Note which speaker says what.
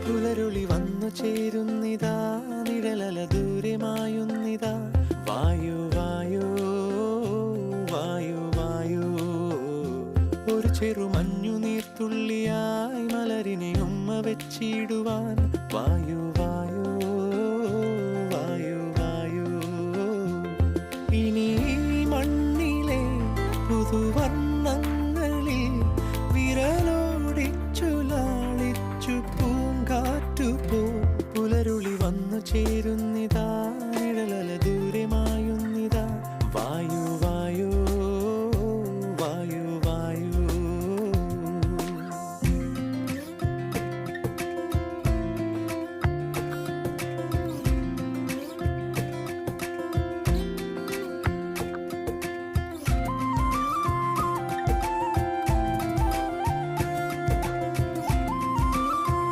Speaker 1: പുലരുളി വന്നു ചേരുന്നിതാ, നിഴലല ദൂരെ മായുന്നിതാ. വായു വായു വായു വായു, ഒരു ചെറു മഞ്ഞു നീർത്തുള്ളിയായി മലരിനെ ഉമ്മ വെച്ചിടുവാൻ. വായു വായു വായു വായു, ഇനി മണ്ണിലെ പുതുവർണ്ണങ്ങളിൽ വിരലോടിച്ചു ലാളിച്ചു പൂങ്കാറ്റുപോ. പുലരുളി വന്നു ചേരു